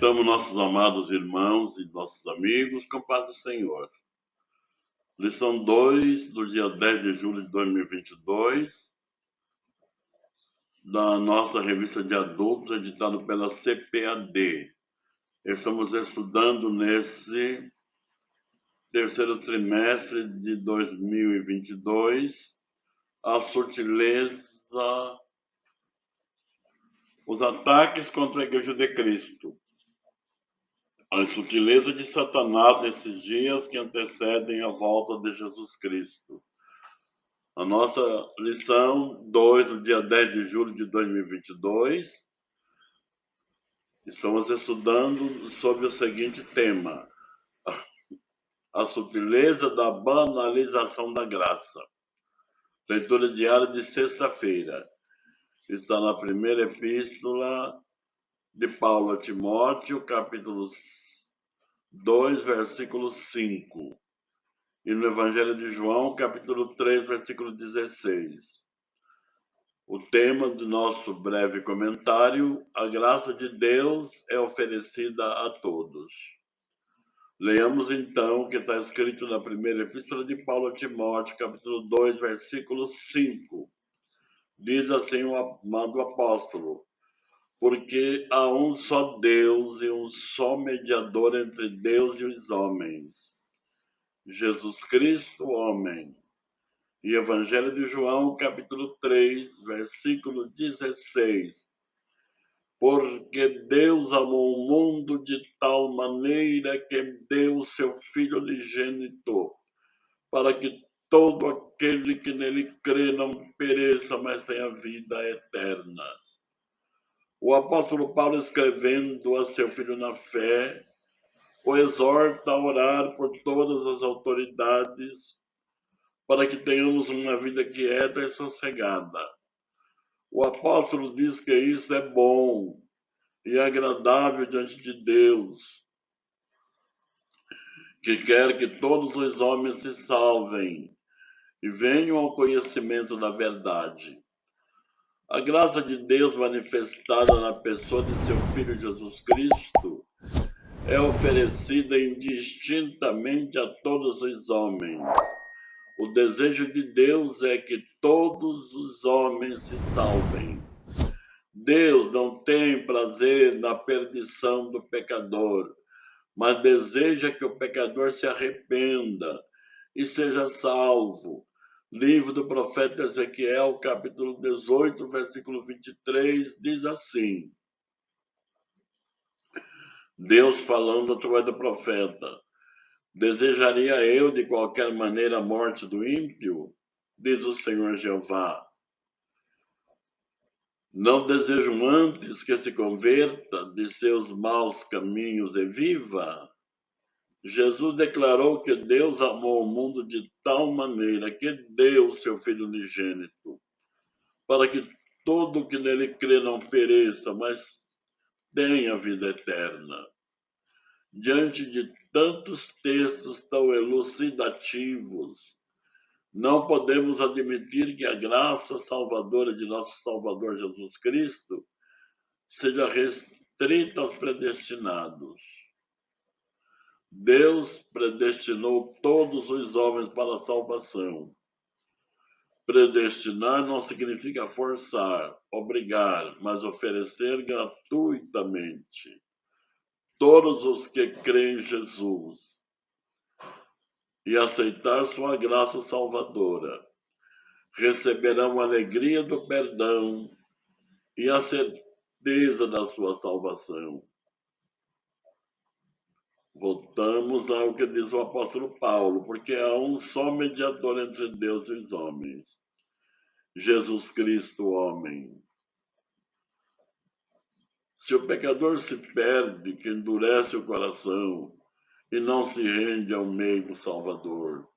Cumprimentamos nossos amados irmãos e nossos amigos com a paz do Senhor. Lição 2 do dia 10 de julho de 2022, da nossa revista de adultos, editado pela CPAD. Estamos estudando nesse terceiro trimestre de 2022 a sutileza, os ataques contra a Igreja de Cristo. A sutileza de Satanás nesses dias que antecedem a volta de Jesus Cristo. A nossa lição 2 do dia 10 de julho de 2022, estamos estudando sobre o seguinte tema: a sutileza da banalização da graça. Leitura diária de sexta-feira. Está na primeira epístola de Paulo a Timóteo, capítulo 2, versículo 5. E no Evangelho de João, capítulo 3, versículo 16. O tema do nosso breve comentário: a graça de Deus é oferecida a todos. Leiamos então o que está escrito na primeira epístola de Paulo a Timóteo, capítulo 2, versículo 5. Diz assim o amado apóstolo: porque há um só Deus e um só mediador entre Deus e os homens, Jesus Cristo, homem. E Evangelho de João, capítulo 3, versículo 16. Porque Deus amou o mundo de tal maneira que deu o seu Filho unigênito, para que todo aquele que nele crê não pereça, mas tenha vida eterna. O apóstolo Paulo, escrevendo a seu filho na fé, o exorta a orar por todas as autoridades, para que tenhamos uma vida quieta e sossegada. O apóstolo diz que isso é bom e agradável diante de Deus, que quer que todos os homens se salvem e venham ao conhecimento da verdade. A graça de Deus manifestada na pessoa de seu Filho Jesus Cristo é oferecida indistintamente a todos os homens. O desejo de Deus é que todos os homens se salvem. Deus não tem prazer na perdição do pecador, mas deseja que o pecador se arrependa e seja salvo. Livro do profeta Ezequiel, capítulo 18, versículo 23, diz assim: Deus falando através do profeta: desejaria eu de qualquer maneira a morte do ímpio? Diz o Senhor Jeová. Não desejo antes que se converta de seus maus caminhos e viva? Jesus declarou que Deus amou o mundo de tal maneira que deu seu Filho unigênito, para que todo que nele crê não pereça, mas tenha vida eterna. Diante de tantos textos tão elucidativos, não podemos admitir que a graça salvadora de nosso Salvador Jesus Cristo seja restrita aos predestinados. Deus predestinou todos os homens para a salvação. Predestinar não significa forçar, obrigar, mas oferecer gratuitamente. Todos os que creem em Jesus e aceitar sua graça salvadora receberão a alegria do perdão e a certeza da sua salvação. Voltamos ao que diz o apóstolo Paulo: porque há um só mediador entre Deus e os homens, Jesus Cristo, homem. Se o pecador se perde, que endurece o coração e não se rende ao meigo Salvador.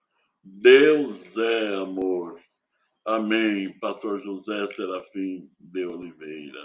Deus é amor. Amém. Pastor José Serafim de Oliveira.